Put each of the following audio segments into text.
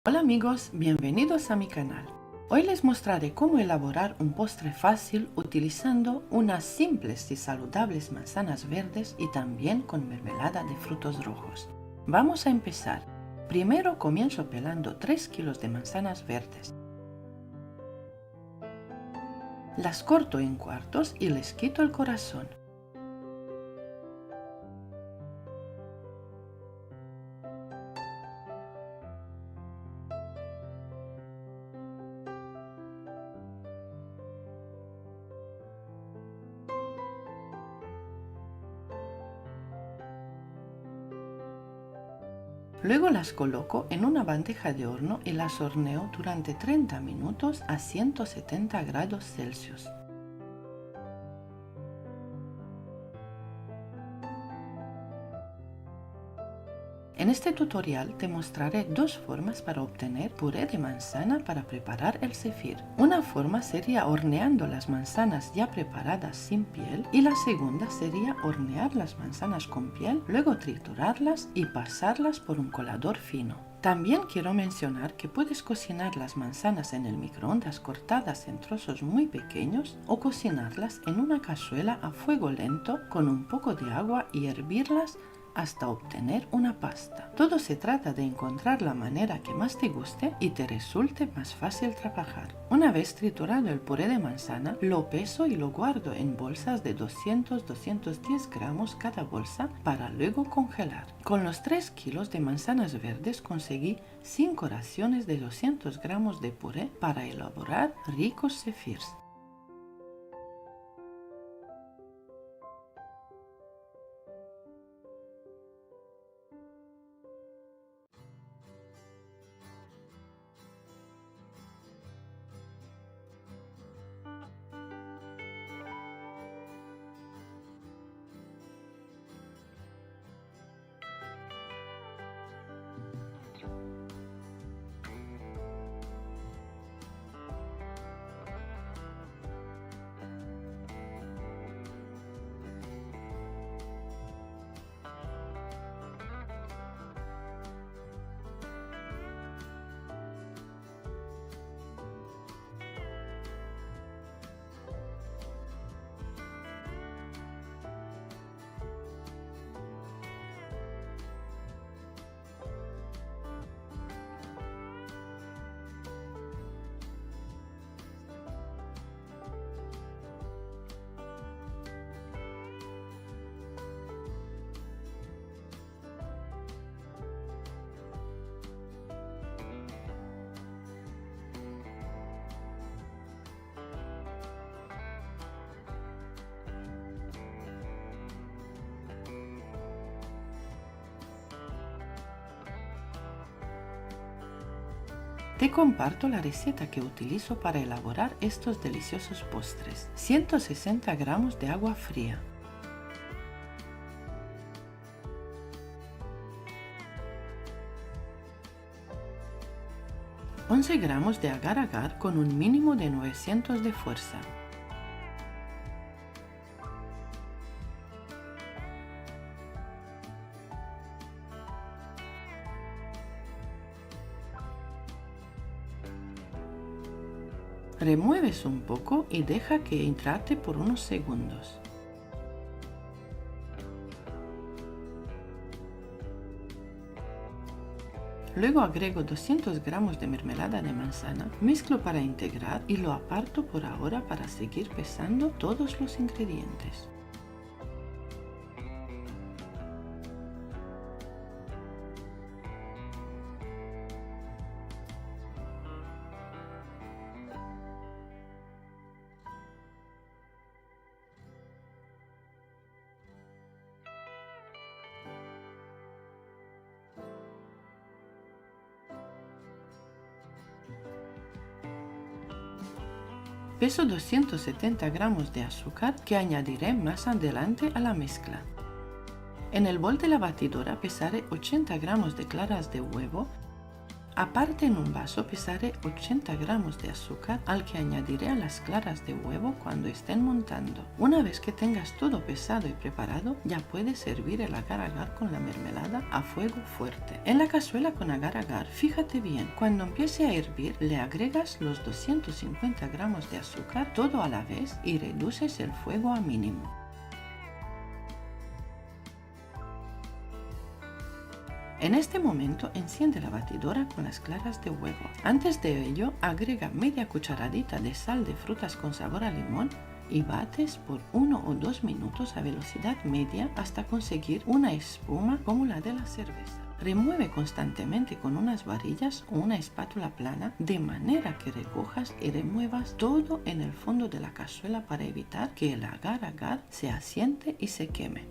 Hola amigos, bienvenidos a mi canal. Hoy les mostraré cómo elaborar un postre fácil utilizando unas simples y saludables manzanas verdes y también con mermelada de frutos rojos. Vamos a empezar. Primero comienzo pelando 3 kilos de manzanas verdes. Las corto en cuartos y les quito el corazón. Luego las coloco en una bandeja de horno y las horneo durante 30 minutos a 170 grados Celsius. En este tutorial te mostraré dos formas para obtener puré de manzana para preparar el zefir. Una forma sería horneando las manzanas ya preparadas sin piel y la segunda sería hornear las manzanas con piel, luego triturarlas y pasarlas por un colador fino. También quiero mencionar que puedes cocinar las manzanas en el microondas cortadas en trozos muy pequeños o cocinarlas en una cazuela a fuego lento con un poco de agua y hervirlas hasta obtener una pasta. Todo se trata de encontrar la manera que más te guste y te resulte más fácil trabajar. Una vez triturado el puré de manzana, lo peso y lo guardo en bolsas de 200-210 gramos cada bolsa para luego congelar. Con los 3 kilos de manzanas verdes conseguí 5 raciones de 200 gramos de puré para elaborar ricos zefirs. Te comparto la receta que utilizo para elaborar estos deliciosos postres. 160 gramos de agua fría, 11 gramos de agar-agar con un mínimo de 900 de fuerza, 2 remueves un poco y deja que hidrate por unos segundos. Luego agrego 200 gramos de mermelada de manzana, mezclo para integrar y lo aparto por ahora para seguir pesando todos los ingredientes. Peso 270 gramos de azúcar que añadiré más adelante a la mezcla. En el bol de la batidora pesaré 80 gramos de claras de huevo Aparte, en un vaso pesaré 80 gramos de azúcar, al que añadiré a las claras de huevo cuando estén montando. Una vez que tengas todo pesado y preparado, ya puedes servir el agar-agar con la mermelada a fuego fuerte. En la cazuela con agar-agar, fíjate bien, cuando empiece a hervir, le agregas los 250 gramos de azúcar todo a la vez y reduces el fuego a mínimo. En este momento enciende la batidora con las claras de huevo. Antes de ello, agrega media cucharadita de sal de frutas con sabor a limón y bates por 1 o 2 minutos a velocidad media hasta conseguir una espuma como la de la cerveza. Remueve constantemente con unas varillas o una espátula plana de manera que recojas y remuevas todo en el fondo de la cazuela para evitar que el agar-agar se asiente y se queme.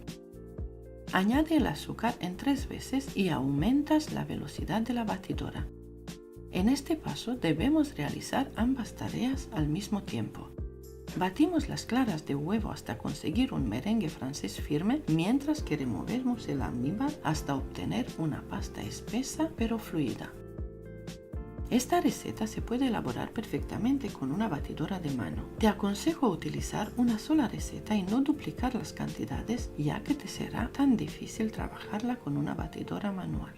Añade el azúcar en 3 veces y aumentas la velocidad de la batidora. En este paso debemos realizar ambas tareas al mismo tiempo. Batimos las claras de huevo hasta conseguir un merengue francés firme, mientras que removemos el almíbar hasta obtener una pasta espesa pero fluida. Esta receta se puede elaborar perfectamente con una batidora de mano. Te aconsejo utilizar una sola receta y no duplicar las cantidades, ya que te será tan difícil trabajarla con una batidora manual.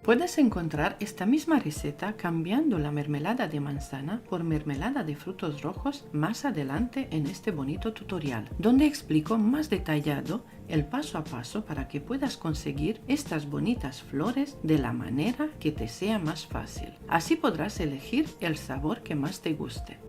Puedes encontrar esta misma receta cambiando la mermelada de manzana por mermelada de frutos rojos más adelante en este bonito tutorial, donde explico más detallado el paso a paso para que puedas conseguir estas bonitas flores de la manera que te sea más fácil. Así podrás elegir el sabor que más te guste.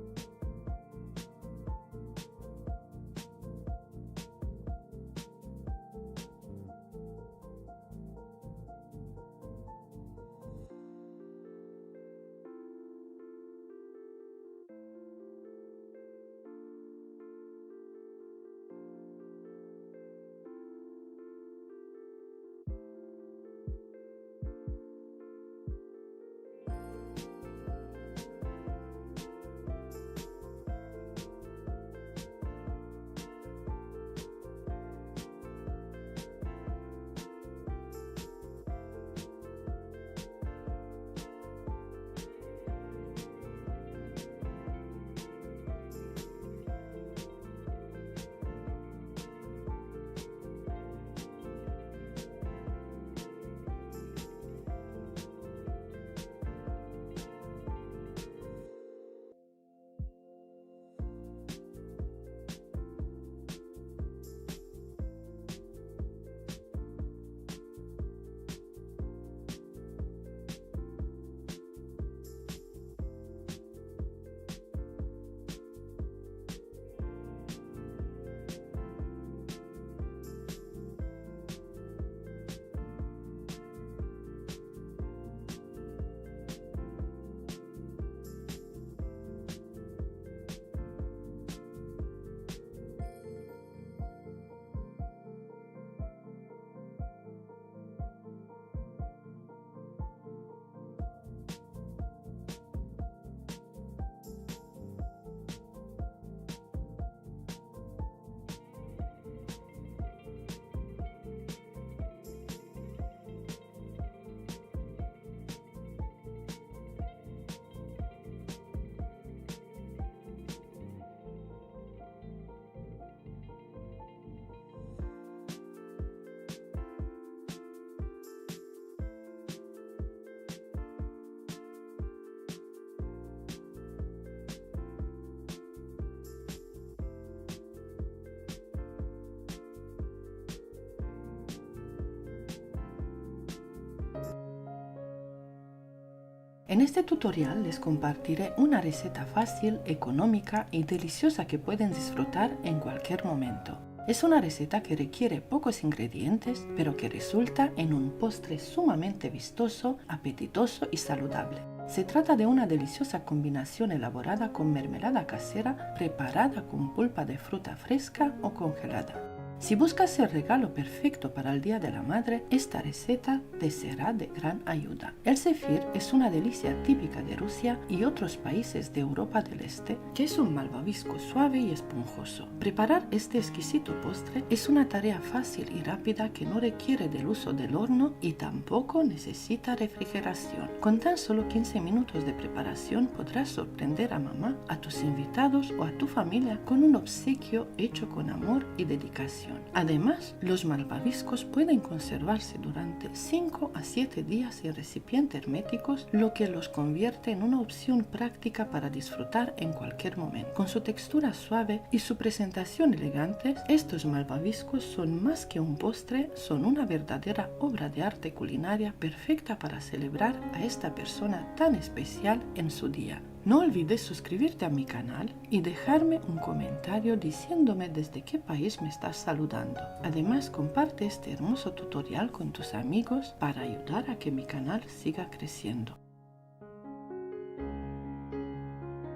En este tutorial les compartiré una receta fácil, económica y deliciosa que pueden disfrutar en cualquier momento. Es una receta que requiere pocos ingredientes, pero que resulta en un postre sumamente vistoso, apetitoso y saludable. Se trata de una deliciosa combinación elaborada con mermelada casera preparada con pulpa de fruta fresca o congelada. Si buscas el regalo perfecto para el Día de la Madre, esta receta te será de gran ayuda. El zefir es una delicia típica de Rusia y otros países de Europa del Este, que es un malvavisco suave y esponjoso. Preparar este exquisito postre es una tarea fácil y rápida que no requiere del uso del horno y tampoco necesita refrigeración. Con tan solo 15 minutos de preparación podrás sorprender a mamá, a tus invitados o a tu familia con un obsequio hecho con amor y dedicación. Además, los malvaviscos pueden conservarse durante 5 a 7 días en recipientes herméticos, lo que los convierte en una opción práctica para disfrutar en cualquier momento. Con su textura suave y su presentación elegante, estos malvaviscos son más que un postre, son una verdadera obra de arte culinaria perfecta para celebrar a esta persona tan especial en su día. No olvides suscribirte a mi canal y dejarme un comentario diciéndome desde qué país me estás saludando. Además, comparte este hermoso tutorial con tus amigos para ayudar a que mi canal siga creciendo.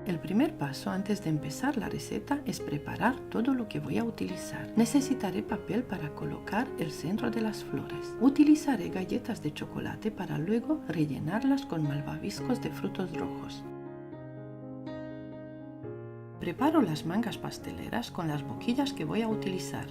El primer paso antes de empezar la receta es preparar todo lo que voy a utilizar. Necesitaré papel para colocar el centro de las flores. Utilizaré galletas de chocolate para luego rellenarlas con malvaviscos de frutos rojos. Preparo las mangas pasteleras con las boquillas que voy a utilizar.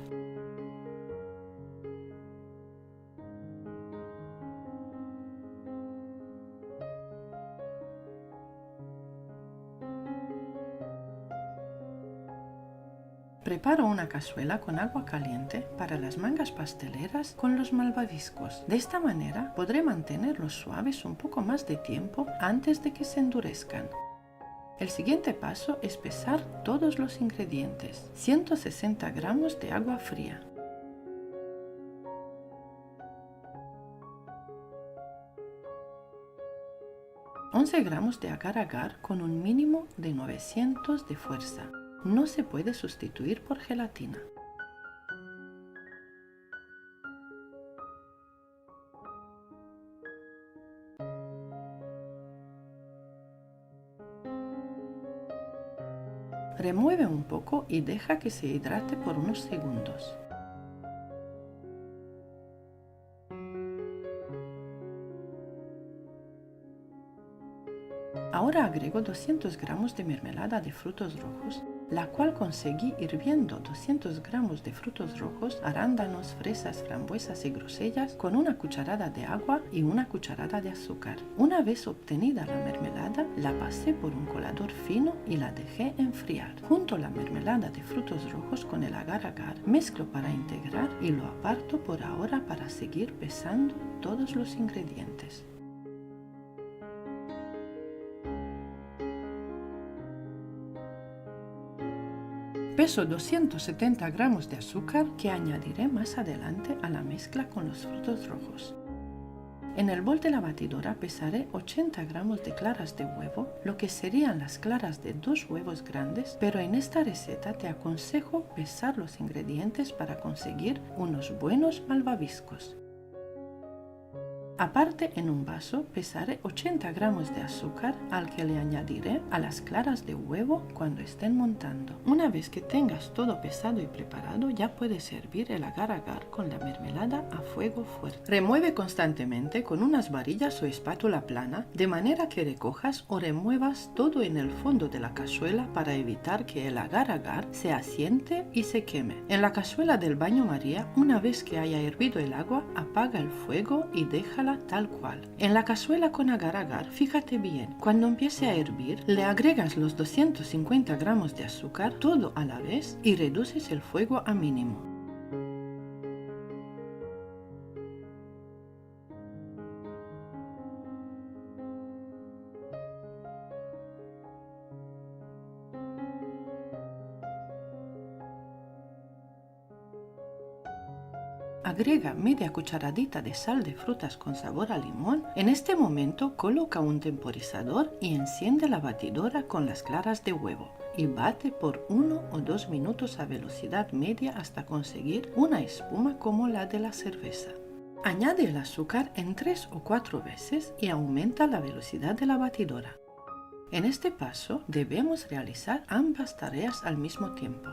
Preparo una cazuela con agua caliente para las mangas pasteleras con los malvaviscos. De esta manera podré mantenerlos suaves un poco más de tiempo antes de que se endurezcan. El siguiente paso es pesar todos los ingredientes. 160 gramos de agua fría. 11 gramos de agar-agar con un mínimo de 900 de fuerza. No se puede sustituir por gelatina. Remueve un poco y deja que se hidrate por unos segundos. Ahora agrego 200 gramos de mermelada de frutos rojos, la cual conseguí hirviendo 200 gramos de frutos rojos, arándanos, fresas, frambuesas y grosellas con una cucharada de agua y una cucharada de azúcar. Una vez obtenida la mermelada, la pasé por un colador fino y la dejé enfriar. Junto la mermelada de frutos rojos con el agar-agar, mezclo para integrar y lo aparto por ahora para seguir pesando todos los ingredientes. Peso 270 gramos de azúcar que añadiré más adelante a la mezcla con los frutos rojos. En el bol de la batidora pesaré 80 gramos de claras de huevo, lo que serían las claras de 2 huevos grandes, pero en esta receta te aconsejo pesar los ingredientes para conseguir unos buenos malvaviscos. Aparte, en un vaso pesaré 80 gramos de azúcar al que le añadiré a las claras de huevo cuando estén montando. Una vez que tengas todo pesado y preparado, ya puedes servir el agar-agar con la mermelada a fuego fuerte. Remueve constantemente con unas varillas o espátula plana, de manera que recojas o remuevas todo en el fondo de la cazuela para evitar que el agar-agar se asiente y se queme. En la cazuela del baño María, una vez que haya hervido el agua, apaga el fuego y déjala tal cual. En la cazuela con agar-agar, fíjate bien, cuando empiece a hervir, le agregas los 250 gramos de azúcar, todo a la vez, y reduces el fuego a mínimo. agrega media cucharadita de sal de frutas con sabor a limón. En este momento coloca un temporizador y enciende la batidora con las claras de huevo y bate por 1 o 2 minutos a velocidad media hasta conseguir una espuma como la de la cerveza. Añade el azúcar en 3 o 4 veces y aumenta la velocidad de la batidora. En este paso debemos realizar ambas tareas al mismo tiempo.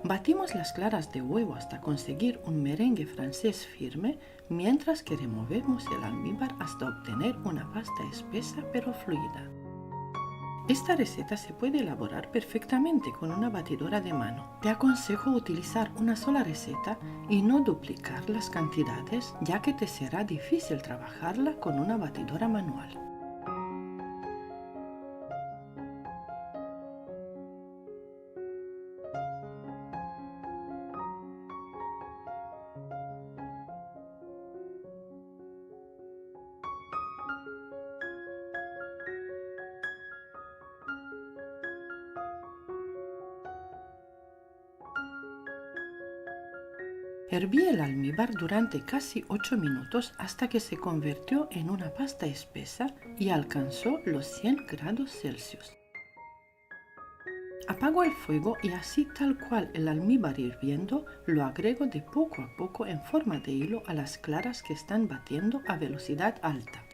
Batimos las claras de huevo hasta conseguir un merengue francés firme, mientras que removemos el almíbar hasta obtener una pasta espesa pero fluida. Esta receta se puede elaborar perfectamente con una batidora de mano. Te aconsejo utilizar una sola receta y no duplicar las cantidades, ya que te será difícil trabajarla con una batidora manual. Herví el almíbar durante casi 8 minutos hasta que se convirtió en una pasta espesa y alcanzó los 100 grados Celsius. Apago el fuego y así tal cual el almíbar hirviendo, lo agrego de poco a poco en forma de hilo a las claras que están batiendo a velocidad alta.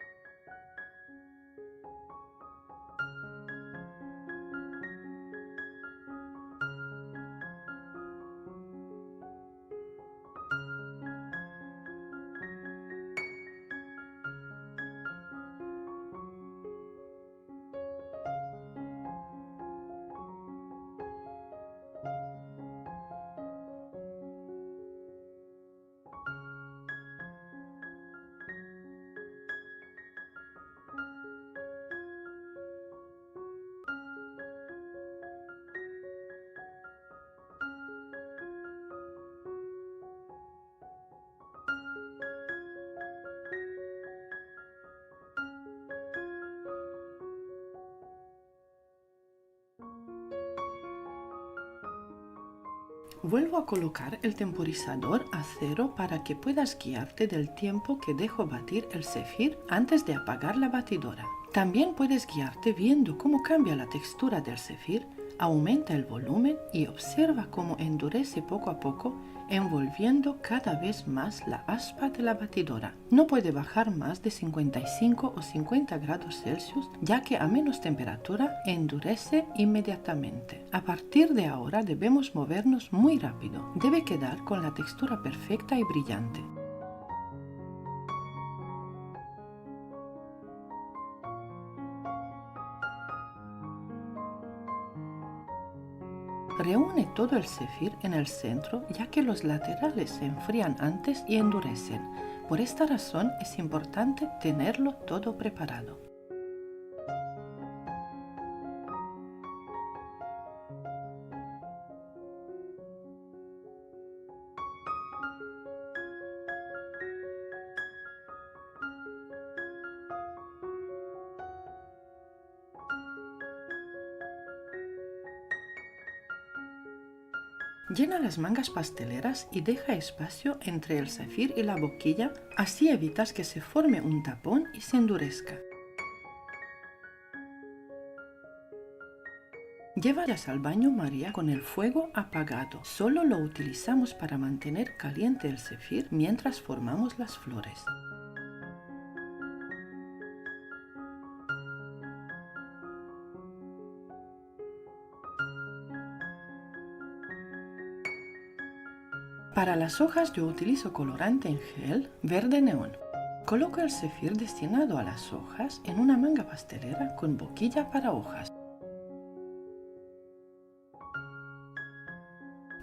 Vuelvo a colocar el temporizador a 0 para que puedas guiarte del tiempo que dejo batir el zefir antes de apagar la batidora. También puedes guiarte viendo cómo cambia la textura del zefir, aumenta el volumen y observa cómo endurece poco a poco, envolviendo cada vez más la aspa de la batidora. No puede bajar más de 55 o 50 grados Celsius, ya que a menos temperatura endurece inmediatamente. A partir de ahora debemos movernos muy rápido. Debe quedar con la textura perfecta y brillante. Reúne todo el zefir en el centro, ya que los laterales se enfrían antes y endurecen. Por esta razón es importante tenerlo todo preparado. Llena las mangas pasteleras y deja espacio entre el zefir y la boquilla, así evitas que se forme un tapón y se endurezca. Llévalas al baño María con el fuego apagado. Solo lo utilizamos para mantener caliente el zefir mientras formamos las flores. Para las hojas yo utilizo colorante en gel verde neón. Coloco el zefir destinado a las hojas en una manga pastelera con boquilla para hojas.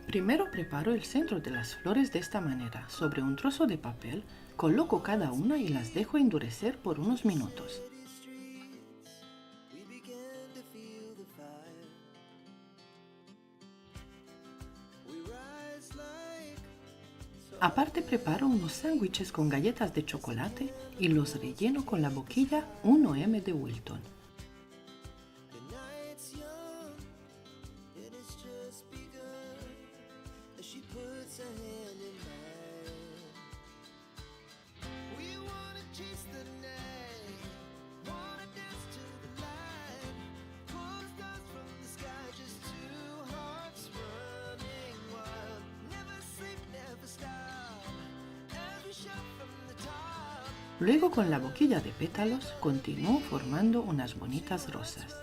Primero preparo el centro de las flores de esta manera. Sobre un trozo de papel coloco cada una y las dejo endurecer por unos minutos. Aparte preparo unos sándwiches con galletas de chocolate y los relleno con la boquilla 1M de Wilton. Luego con la boquilla de pétalos continúo formando unas bonitas rosas.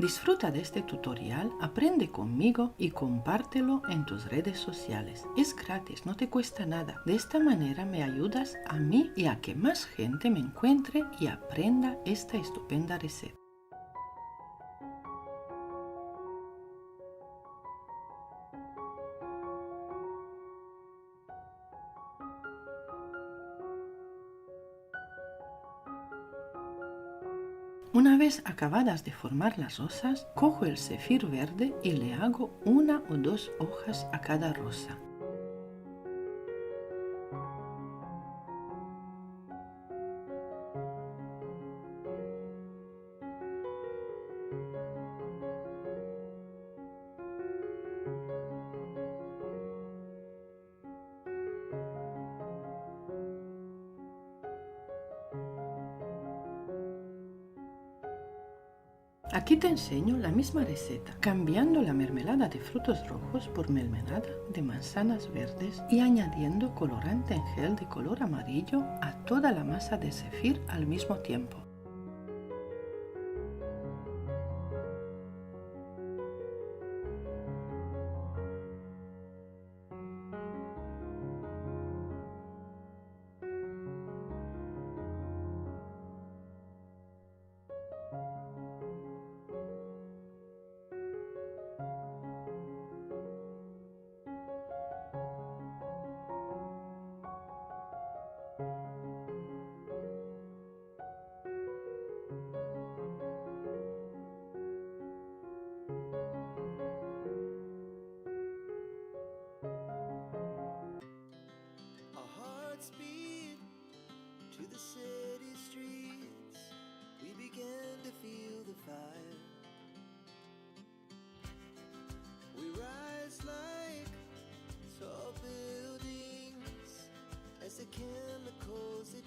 Disfruta de este tutorial, aprende conmigo y compártelo en tus redes sociales. Es gratis, no te cuesta nada. De esta manera me ayudas a mí y a que más gente me encuentre y aprenda esta estupenda receta. Una vez acabadas de formar las rosas, cojo el zefir verde y le hago 1 o 2 hojas a cada rosa. Aquí te enseño la misma receta, cambiando la mermelada de frutos rojos por mermelada de manzanas verdes y añadiendo colorante en gel de color amarillo a toda la masa de zefir al mismo tiempo.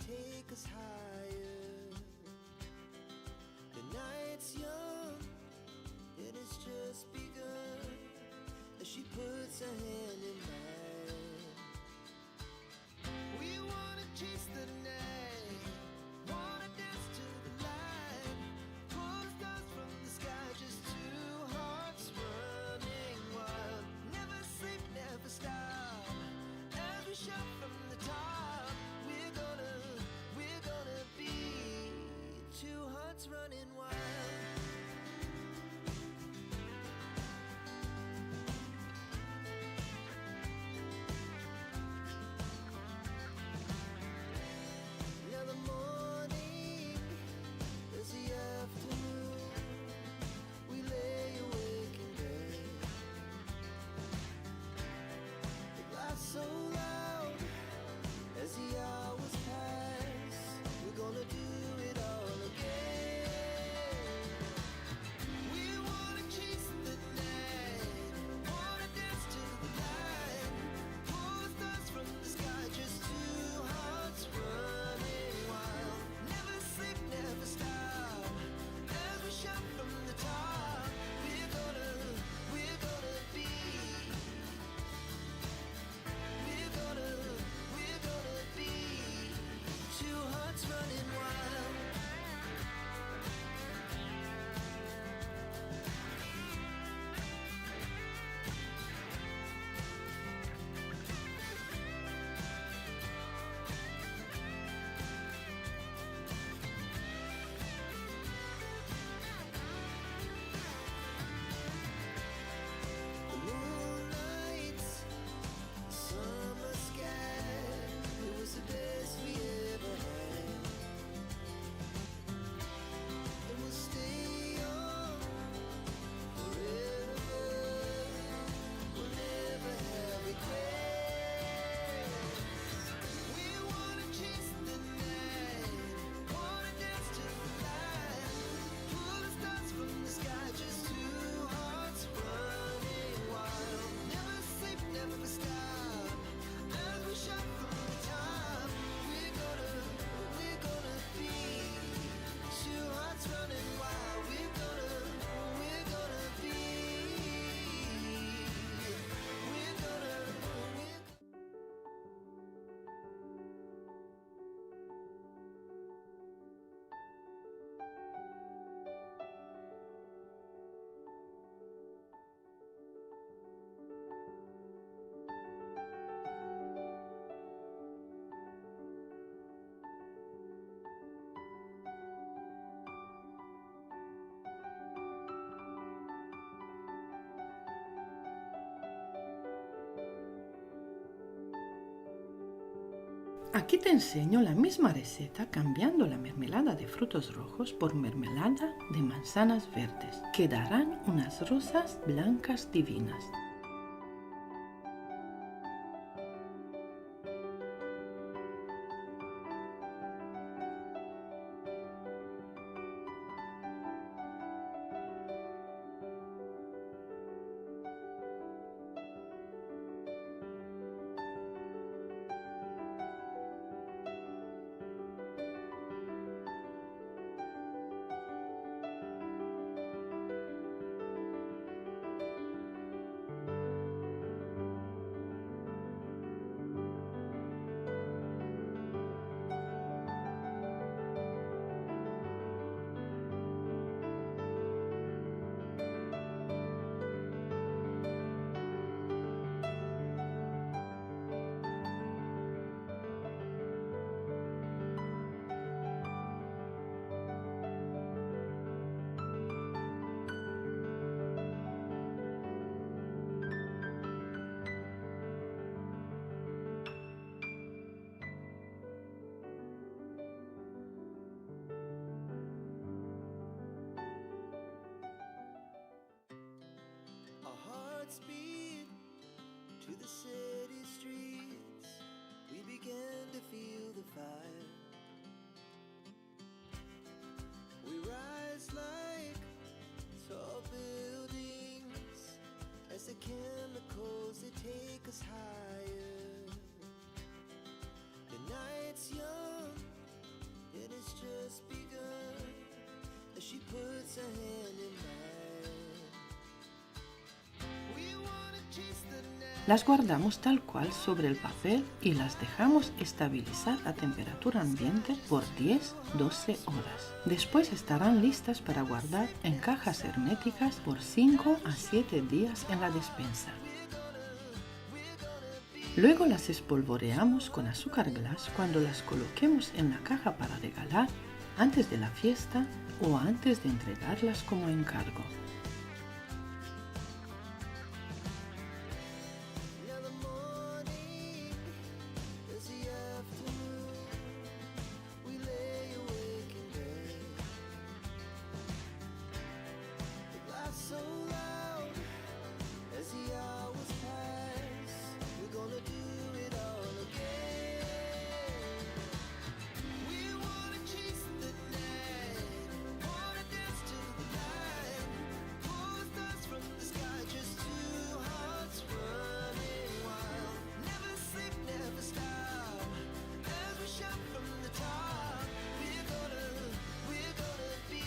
take us higher. The night's young, and it's just begun. As she puts her hand in mine, we wanna chase the night, wanna dance to the light, pull stars from the sky, just two hearts running wild. Never sleep, never stop, as we shout from the top. We're gonna be two hearts running wild. Now the morning is the afternoon. We lay awake in bed. The glass so loud as the hours pass. We're gonna do it all again. We wanna chase the night, wanna dance to the light, pull stars from the sky, just two hearts running wild. Never sleep, never stop, as we shout from the top. We're gonna be, we're gonna be two hearts running wild. The moonlight, summer sky, it was the best we ever had. And we'll stay on forever. We'll never have regrets. We wanna chase the night, wanna dance to the light, pull the stars from the sky, just two hearts running wild. Never sleep, never stop, as we shout from the top. We're gonna be two hearts running wild. We're gonna be, we're Aquí te enseño la misma receta cambiando la mermelada de frutos rojos por mermelada de manzanas verdes, que darán unas rosas blancas divinas. speed to the city streets, we began to feel the fire. We rise like tall buildings as the chemicals, they take us higher. The night's young she puts her hand in mine. We wanna chase the night. Las guardamos tal cual sobre el papel y las dejamos estabilizar a temperatura ambiente por 10-12 horas. Después estarán listas para guardar en cajas herméticas por 5 a 7 días en la despensa. Luego las espolvoreamos con azúcar glass cuando las coloquemos en la caja para regalar, antes de la fiesta o antes de entregarlas como encargo. Now the morning is the afternoon. We lay awake in bed. The laugh so loud as the hours pass. We're gonna do it all again. We wanna chase the night, wanna dance to the light. Pull the stars from the sky, just two hearts running wild. Never sleep, never stop. As we shout from the top, we're gonna be. We're gonna be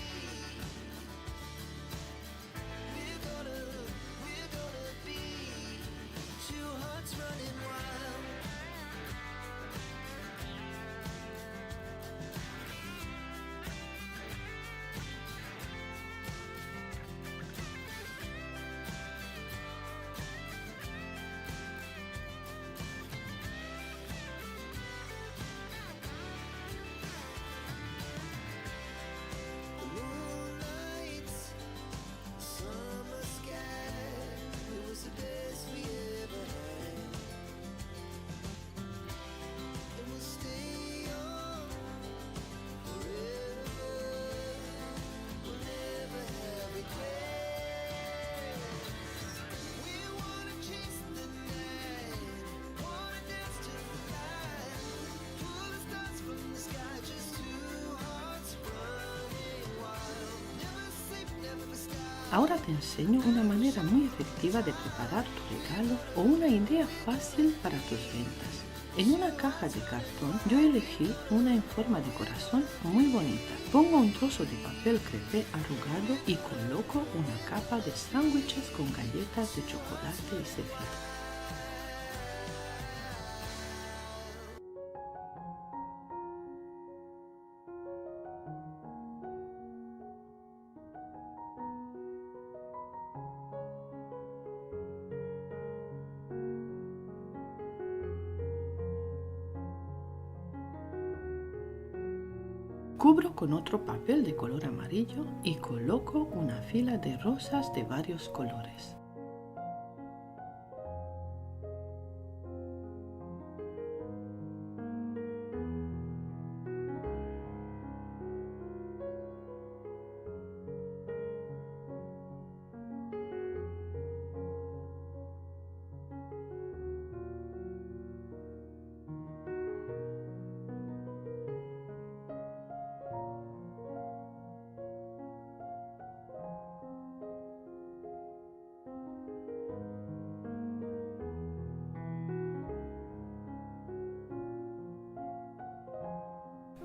two hearts running wild. The moonlight, summer sky, it was the best we ever had. And we'll stay young forever. We'll never have regrets. We wanna chase the night, wanna dance to the light. Pull the stars from the sky, just two hearts running wild. Never sleep, never stop. Ahora te enseño una manera muy efectiva de preparar tu regalo o una idea fácil para tus ventas. En una caja de cartón yo elegí una en forma de corazón muy bonita. Pongo un trozo de papel crepé arrugado y coloco una capa de sándwiches con galletas de chocolate y zefir. Cubro con otro papel de color amarillo y coloco una fila de rosas de varios colores.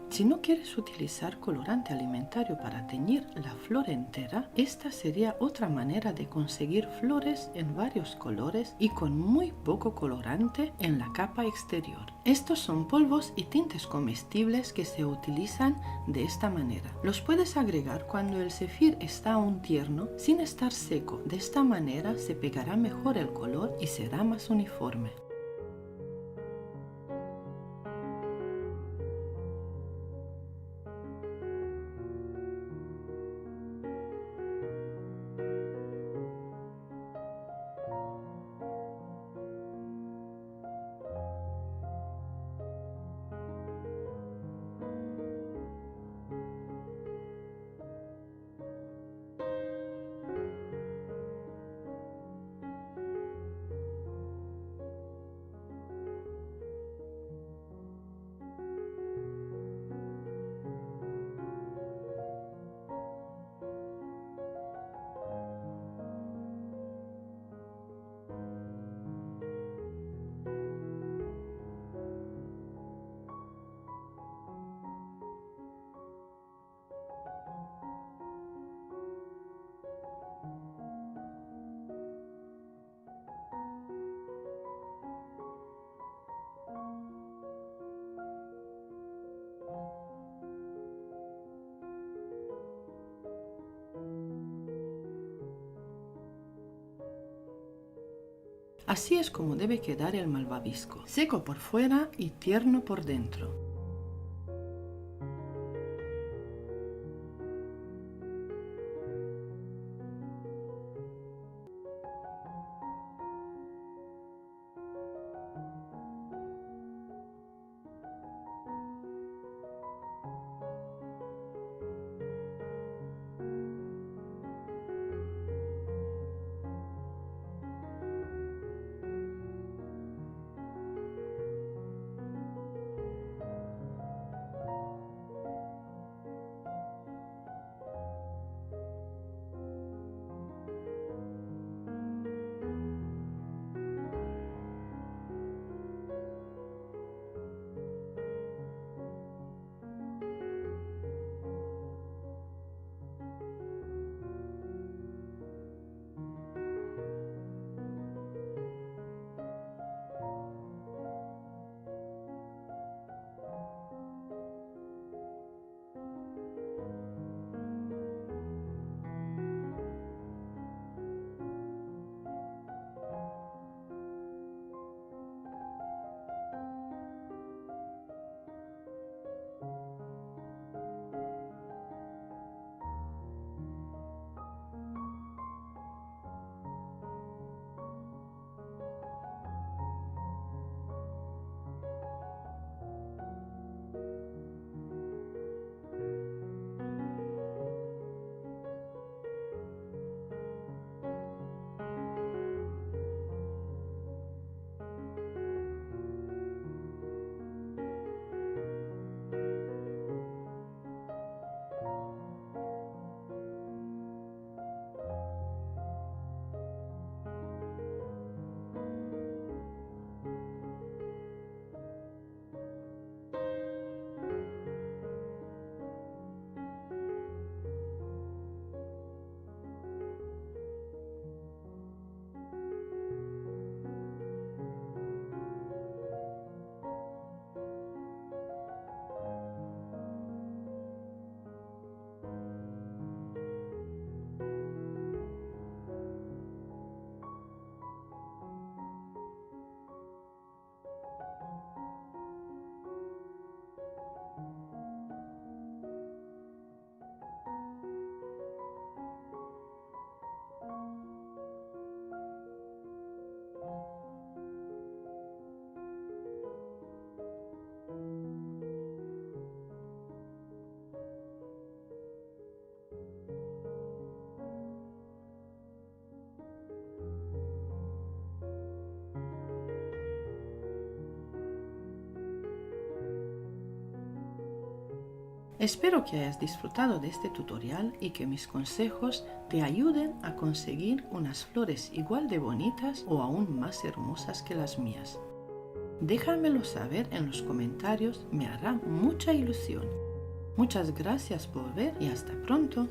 Si no quieres utilizar colorante alimentario para teñir la flor entera, esta sería otra manera de conseguir flores en varios colores y con muy poco colorante en la capa exterior. Estos son polvos y tintes comestibles que se utilizan de esta manera. Los puedes agregar cuando el zefir está aún tierno, sin estar seco. De esta manera se pegará mejor el color y será más uniforme. Así es como debe quedar el malvavisco, seco por fuera y tierno por dentro. Espero que hayas disfrutado de este tutorial y que mis consejos te ayuden a conseguir unas flores igual de bonitas o aún más hermosas que las mías. Déjamelo saber en los comentarios, me hará mucha ilusión. Muchas gracias por ver y hasta pronto.